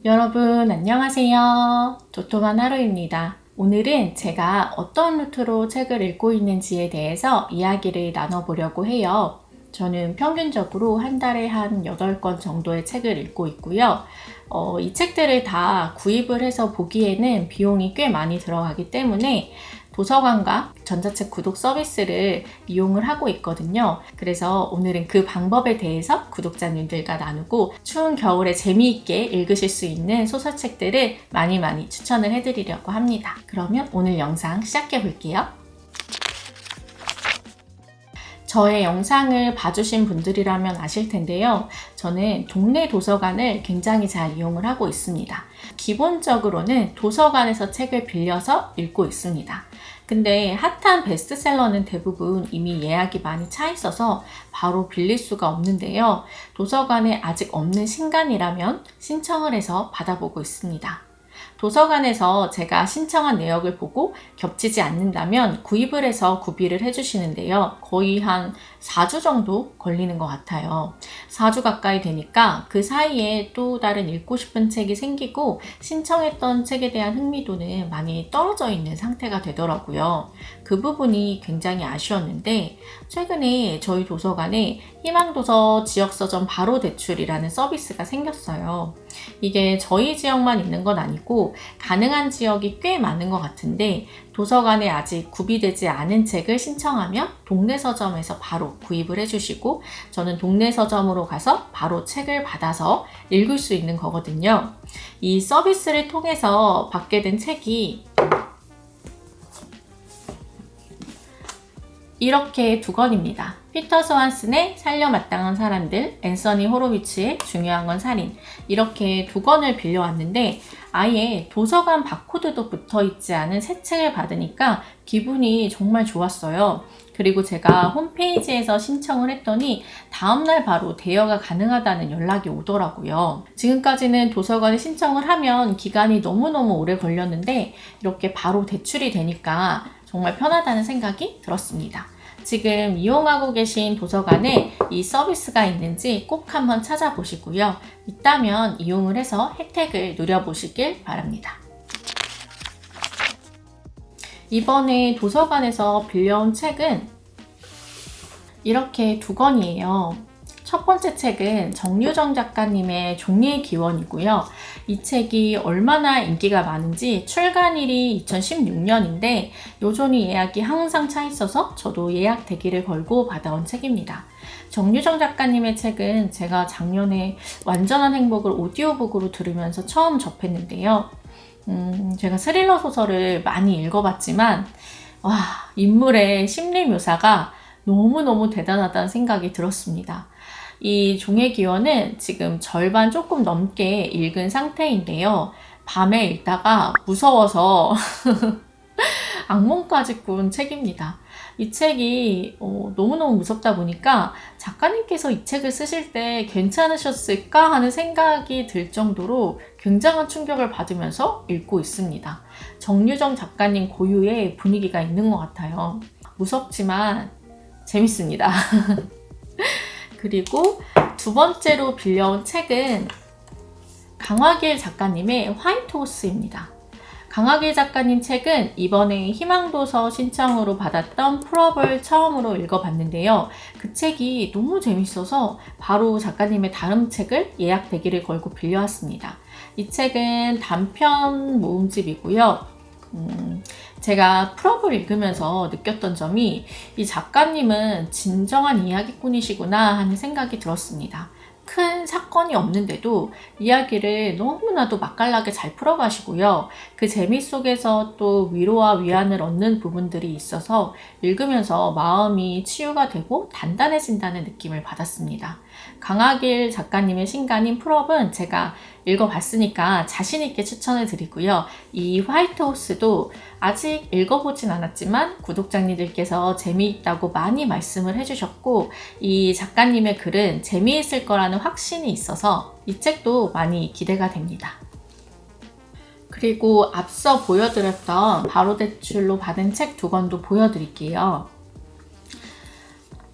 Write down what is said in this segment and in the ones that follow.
여러분 안녕하세요. 도톰한 하루입니다. 오늘은 제가 어떤 루트로 책을 읽고 있는지에 대해서 이야기를 나눠보려고 해요. 저는 평균적으로 한 달에 한 8권 정도의 책을 읽고 있고요. 이 책들을 다 구입을 해서 보기에는 비용이 꽤 많이 들어가기 때문에 도서관과 전자책 구독 서비스를 이용을 하고 있거든요. 그래서 오늘은 그 방법에 대해서 구독자님들과 나누고 추운 겨울에 재미있게 읽으실 수 있는 소설책들을 많이 추천을 해드리려고 합니다. 그러면 오늘 영상 시작해 볼게요. 저의 영상을 봐주신 분들이라면 아실 텐데요. 저는 동네 도서관을 굉장히 잘 이용을 하고 있습니다. 기본적으로는 도서관에서 책을 빌려서 읽고 있습니다. 근데 핫한 베스트셀러는 대부분 이미 예약이 많이 차 있어서 바로 빌릴 수가 없는데요. 도서관에 아직 없는 신간이라면 신청을 해서 받아보고 있습니다. 도서관에서 제가 신청한 내역을 보고 겹치지 않는다면 구입을 해서 구비를 해주시는데요. 거의 한 4주 정도 걸리는 것 같아요. 4주 가까이 되니까 그 사이에 또 다른 읽고 싶은 책이 생기고 신청했던 책에 대한 흥미도는 많이 떨어져 있는 상태가 되더라고요. 그 부분이 굉장히 아쉬웠는데 최근에 저희 도서관에 희망도서 지역서점 바로 대출이라는 서비스가 생겼어요. 이게 저희 지역만 있는 건 아니고 가능한 지역이 꽤 많은 것 같은데 도서관에 아직 구비되지 않은 책을 신청하면 동네 서점에서 바로 구입을 해주시고 저는 동네 서점으로 가서 바로 책을 받아서 읽을 수 있는 거거든요. 이 서비스를 통해서 받게 된 책이 이렇게 2권입니다. 피터 스완슨의 살려 마땅한 사람들, 앤서니 호로비츠의 중요한 건 살인, 이렇게 2권을 빌려왔는데 아예 도서관 바코드도 붙어있지 않은 새 책을 받으니까 기분이 정말 좋았어요. 그리고 제가 홈페이지에서 신청을 했더니 다음날 바로 대여가 가능하다는 연락이 오더라고요. 지금까지는 도서관에 신청을 하면 기간이 너무너무 오래 걸렸는데 이렇게 바로 대출이 되니까 정말 편하다는 생각이 들었습니다. 지금 이용하고 계신 도서관에 이 서비스가 있는지 꼭 한번 찾아보시고요. 있다면 이용을 해서 혜택을 누려보시길 바랍니다. 이번에 도서관에서 빌려온 책은 이렇게 2권이에요. 첫 번째 책은 정유정 작가님의 종이의 기원이고요. 이 책이 얼마나 인기가 많은지 출간일이 2016년인데 여전히 예약이 항상 차 있어서 저도 예약 대기를 걸고 받아온 책입니다. 정유정 작가님의 책은 제가 작년에 완전한 행복을 오디오북으로 들으면서 처음 접했는데요. 제가 스릴러 소설을 많이 읽어봤지만 인물의 심리 묘사가 너무너무 대단하다는 생각이 들었습니다. 이 종의 기원은 지금 절반 조금 넘게 읽은 상태인데요. 밤에 읽다가 무서워서 악몽까지 꾼 책입니다. 이 책이 너무너무 무섭다 보니까 작가님께서 이 책을 쓰실 때 괜찮으셨을까 하는 생각이 들 정도로 굉장한 충격을 받으면서 읽고 있습니다. 정유정 작가님 고유의 분위기가 있는 것 같아요. 무섭지만 재밌습니다. 그리고 2번째로 빌려온 책은 강화길 작가님의 화이트호스입니다. 강화길 작가님 책은 이번에 희망도서 신청으로 받았던 풀업을 처음으로 읽어봤는데요. 그 책이 너무 재밌어서 바로 작가님의 다른 책을 예약 대기를 걸고 빌려왔습니다. 이 책은 단편 모음집이고요. 제가 풀업을 읽으면서 느꼈던 점이 이 작가님은 진정한 이야기꾼이시구나 하는 생각이 들었습니다. 큰 사건이 없는데도 이야기를 너무나도 맛깔나게 잘 풀어가시고요. 그 재미 속에서 또 위로와 위안을 얻는 부분들이 있어서 읽으면서 마음이 치유가 되고 단단해진다는 느낌을 받았습니다. 강하길 작가님의 신간인 풀업은 제가 읽어봤으니까 자신있게 추천을 드리고요. 이 화이트호스도 아직 읽어보진 않았지만 구독자님들께서 재미있다고 많이 말씀을 해주셨고 이 작가님의 글은 재미있을 거라는 확신이 있어서 이 책도 많이 기대가 됩니다. 그리고 앞서 보여드렸던 바로 대출로 받은 책 2권도 보여드릴게요.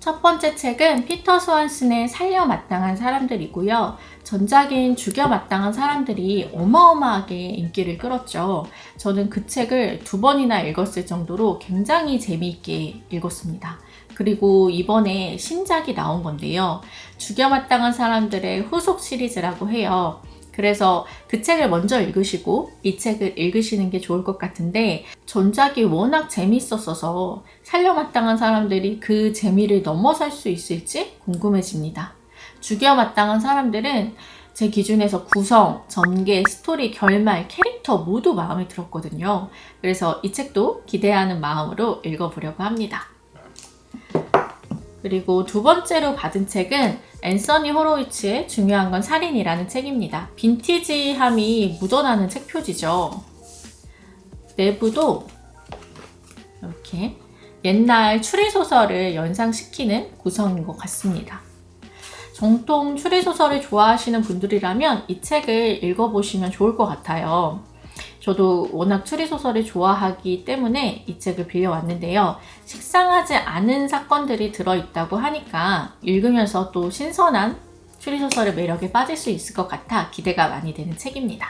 첫 번째 책은 피터 스완슨의 살려 마땅한 사람들이고요. 전작인 죽여 마땅한 사람들이 어마어마하게 인기를 끌었죠. 저는 그 책을 2번이나 읽었을 정도로 굉장히 재미있게 읽었습니다. 그리고 이번에 신작이 나온 건데요. 죽여 마땅한 사람들의 후속 시리즈라고 해요. 그래서 그 책을 먼저 읽으시고 이 책을 읽으시는 게 좋을 것 같은데, 전작이 워낙 재미있었어서 살려 마땅한 사람들이 그 재미를 넘어설 수 있을지 궁금해집니다. 죽여 마땅한 사람들은 제 기준에서 구성, 전개, 스토리, 결말, 캐릭터 모두 마음에 들었거든요. 그래서 이 책도 기대하는 마음으로 읽어보려고 합니다. 그리고 2번째로 받은 책은 앤서니 호로위츠의 중요한 건 살인이라는 책입니다. 빈티지함이 묻어나는 책 표지죠. 내부도 이렇게 옛날 추리소설을 연상시키는 구성인 것 같습니다. 정통 추리소설을 좋아하시는 분들이라면 이 책을 읽어보시면 좋을 것 같아요. 저도 워낙 추리소설을 좋아하기 때문에 이 책을 빌려왔는데요. 식상하지 않은 사건들이 들어있다고 하니까 읽으면서 또 신선한 추리소설의 매력에 빠질 수 있을 것 같아 기대가 많이 되는 책입니다.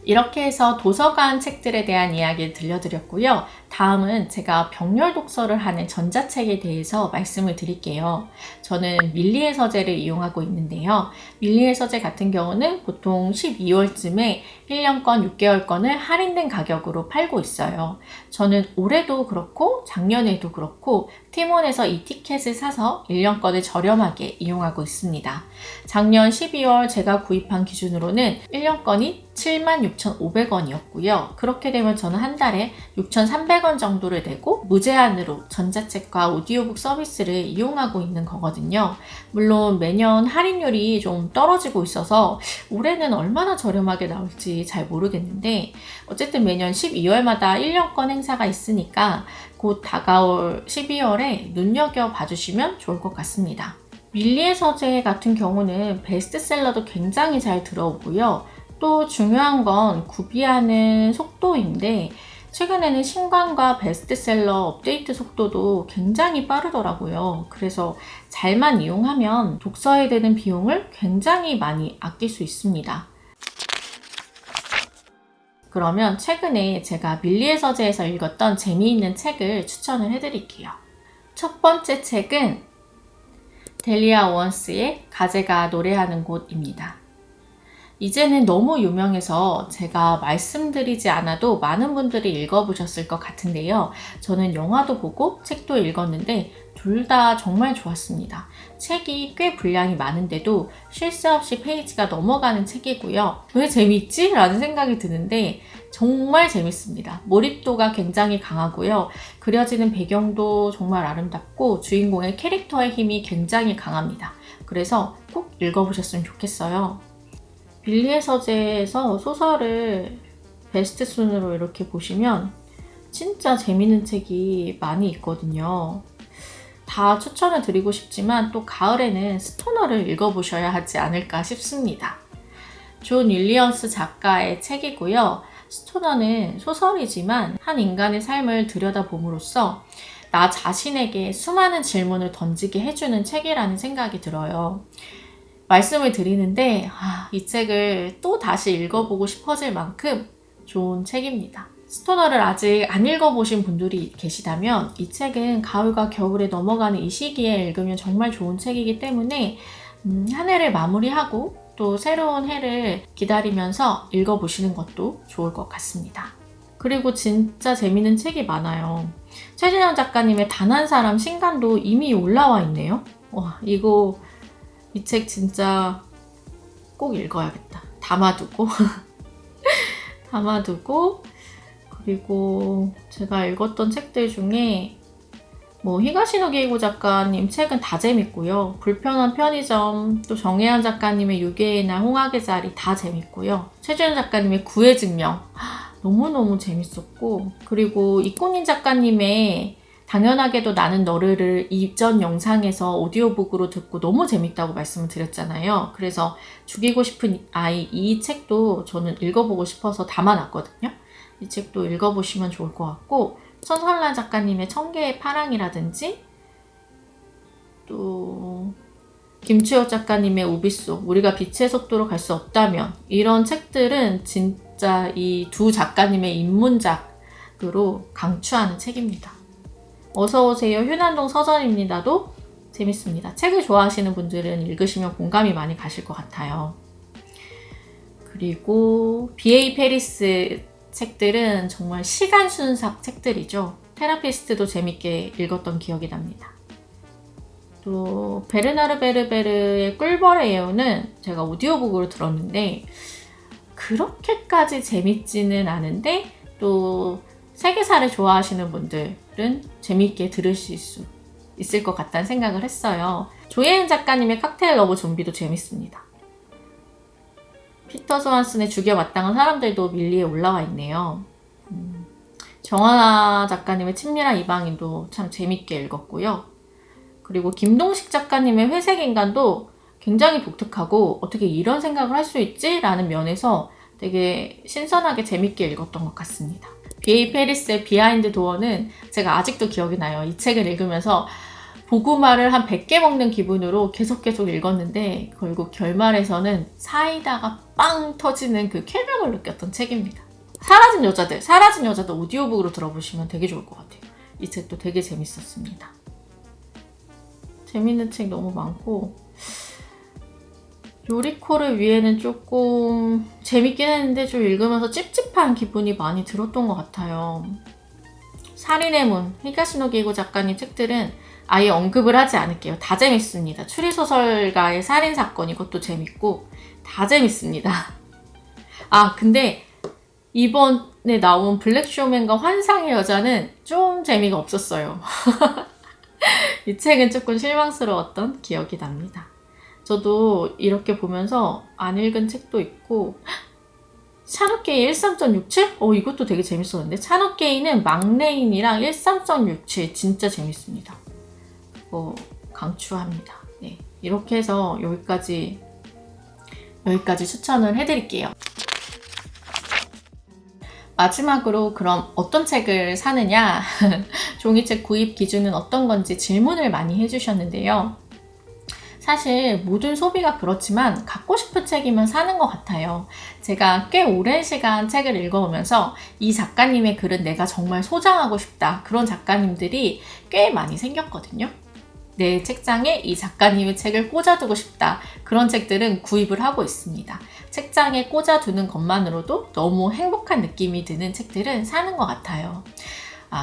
이렇게 해서 도서관 책들에 대한 이야기를 들려드렸고요. 다음은 제가 병렬 독서를 하는 전자책에 대해서 말씀을 드릴게요. 저는 밀리의 서재를 이용하고 있는데요. 밀리의 서재 같은 경우는 보통 12월쯤에 1년권, 6개월권을 할인된 가격으로 팔고 있어요. 저는 올해도 그렇고 작년에도 그렇고 티몬에서 이 티켓을 사서 1년권을 저렴하게 이용하고 있습니다. 작년 12월 제가 구입한 기준으로는 1년권이 76,500원이었고요. 그렇게 되면 저는 한 달에 6,300원 정도를 내고 무제한으로 전자책과 오디오북 서비스를 이용하고 있는 거거든요. 물론 매년 할인율이 좀 떨어지고 있어서 올해는 얼마나 저렴하게 나올지 잘 모르겠는데, 어쨌든 매년 12월마다 1년권 행사가 있으니까 곧 다가올 12월에 눈여겨봐 주시면 좋을 것 같습니다. 밀리의 서재 같은 경우는 베스트셀러도 굉장히 잘 들어오고요. 또 중요한 건 구비하는 속도인데, 최근에는 신간과 베스트셀러 업데이트 속도도 굉장히 빠르더라고요. 그래서 잘만 이용하면 독서에 드는 비용을 굉장히 많이 아낄 수 있습니다. 그러면 최근에 제가 밀리의 서재에서 읽었던 재미있는 책을 추천을 해드릴게요. 첫 번째 책은 델리아 오원스의 가제가 노래하는 곳입니다. 이제는 너무 유명해서 제가 말씀드리지 않아도 많은 분들이 읽어보셨을 것 같은데요. 저는 영화도 보고 책도 읽었는데 둘 다 정말 좋았습니다. 책이 꽤 분량이 많은데도 쉴 새 없이 페이지가 넘어가는 책이고요. 왜 재밌지? 라는 생각이 드는데 정말 재밌습니다. 몰입도가 굉장히 강하고요. 그려지는 배경도 정말 아름답고 주인공의 캐릭터의 힘이 굉장히 강합니다. 그래서 꼭 읽어보셨으면 좋겠어요. 밀리의 서재에서 소설을 베스트 순으로 이렇게 보시면 진짜 재밌는 책이 많이 있거든요. 다 추천을 드리고 싶지만 또 가을에는 스토너를 읽어보셔야 하지 않을까 싶습니다. 존 윌리엄스 작가의 책이고요. 스토너는 소설이지만 한 인간의 삶을 들여다봄으로써 나 자신에게 수많은 질문을 던지게 해주는 책이라는 생각이 들어요. 말씀을 드리는데 이 책을 또 다시 읽어보고 싶어질 만큼 좋은 책입니다. 스토너를 아직 안 읽어보신 분들이 계시다면 이 책은 가을과 겨울에 넘어가는 이 시기에 읽으면 정말 좋은 책이기 때문에 한 해를 마무리하고 또 새로운 해를 기다리면서 읽어보시는 것도 좋을 것 같습니다. 그리고 진짜 재밌는 책이 많아요. 최진영 작가님의 단 한 사람 신간도 이미 올라와 있네요. 와, 이 책 진짜 꼭 읽어야겠다. 담아두고 그리고 제가 읽었던 책들 중에 히가시노 게이고 작가님 책은 다 재밌고요. 불편한 편의점, 또 정혜연 작가님의 유괴의 날, 홍학의 자리 다 재밌고요. 최준현 작가님의 구의 증명 너무너무 재밌었고, 그리고 이꼬닌 작가님의 당연하게도 나는 너를을 이전 영상에서 오디오북으로 듣고 너무 재밌다고 말씀을 드렸잖아요. 그래서 죽이고 싶은 아이 이 책도 저는 읽어보고 싶어서 담아놨거든요. 이 책도 읽어보시면 좋을 것 같고, 손설란 작가님의 천개의 파랑이라든지 또 김추혁 작가님의 우비소, 우리가 빛의 속도로 갈 수 없다면, 이런 책들은 진짜 이 두 작가님의 입문작으로 강추하는 책입니다. 어서오세요 휴난동 서점입니다도 재밌습니다. 책을 좋아하시는 분들은 읽으시면 공감이 많이 가실 것 같아요. 그리고 B.A. 페리스 책들은 정말 시간 순삭 책들이죠. 테라피스트도 재밌게 읽었던 기억이 납니다. 또 베르나르 베르베르의 꿀벌의 예우는 제가 오디오북으로 들었는데 그렇게까지 재밌지는 않은데 또 세계사를 좋아하시는 분들은 재밌게 들으실 수 있을 것 같다는 생각을 했어요. 조예은 작가님의 칵테일 러브 좀비도 재밌습니다. 피터 소한슨의 죽여 마땅한 사람들도 밀리에 올라와 있네요. 정하나 작가님의 친밀한 이방인도 참 재밌게 읽었고요. 그리고 김동식 작가님의 회색인간도 굉장히 독특하고 어떻게 이런 생각을 할 수 있지? 라는 면에서 되게 신선하게 재밌게 읽었던 것 같습니다. B.A. 페리스의 비하인드 도어는 제가 아직도 기억이 나요. 이 책을 읽으면서 고구마를 한 100개 먹는 기분으로 계속 읽었는데 결국 결말에서는 사이다가 빵 터지는 그 쾌감을 느꼈던 책입니다. 사라진 여자도 오디오북으로 들어보시면 되게 좋을 것 같아요. 이 책도 되게 재밌었습니다. 재밌는 책 너무 많고 요리코를 위해는 조금 재밌긴 했는데 좀 읽으면서 찝찝한 기분이 많이 들었던 것 같아요. 살인의 문, 히가시노 게이고 작가님 책들은 아예 언급을 하지 않을게요. 다 재밌습니다. 추리소설가의 살인사건 이것도 재밌고 다 재밌습니다. 아 근데 이번에 나온 블랙쇼맨과 환상의 여자는 좀 재미가 없었어요. 이 책은 조금 실망스러웠던 기억이 납니다. 저도 이렇게 보면서 안 읽은 책도 있고 찬욱게이 13.67? 이것도 되게 재밌었는데 찬욱게이는 막레인이랑 13.67 진짜 재밌습니다. 강추합니다. 네, 이렇게 해서 여기까지 추천을 해드릴게요. 마지막으로 그럼 어떤 책을 사느냐? 종이책 구입 기준은 어떤 건지 질문을 많이 해주셨는데요. 사실 모든 소비가 그렇지만 갖고 싶은 책이면 사는 것 같아요. 제가 꽤 오랜 시간 책을 읽어오면서 이 작가님의 글은 내가 정말 소장하고 싶다. 그런 작가님들이 꽤 많이 생겼거든요. 내 책장에 이 작가님의 책을 꽂아두고 싶다. 그런 책들은 구입을 하고 있습니다. 책장에 꽂아두는 것만으로도 너무 행복한 느낌이 드는 책들은 사는 것 같아요.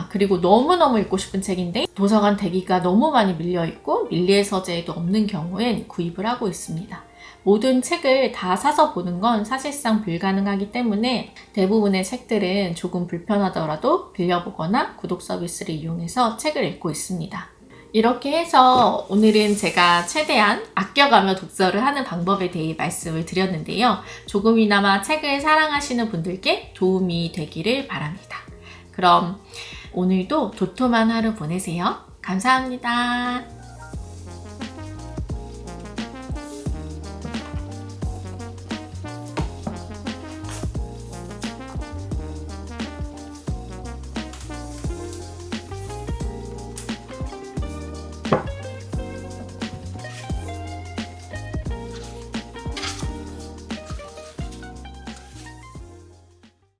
그리고 너무너무 읽고 싶은 책인데 도서관 대기가 너무 많이 밀려있고 밀리의 서재에도 없는 경우엔 구입을 하고 있습니다. 모든 책을 다 사서 보는 건 사실상 불가능하기 때문에 대부분의 책들은 조금 불편하더라도 빌려보거나 구독 서비스를 이용해서 책을 읽고 있습니다. 이렇게 해서 오늘은 제가 최대한 아껴가며 독서를 하는 방법에 대해 말씀을 드렸는데요. 조금이나마 책을 사랑하시는 분들께 도움이 되기를 바랍니다. 그럼 오늘도 도톰한 하루 보내세요. 감사합니다.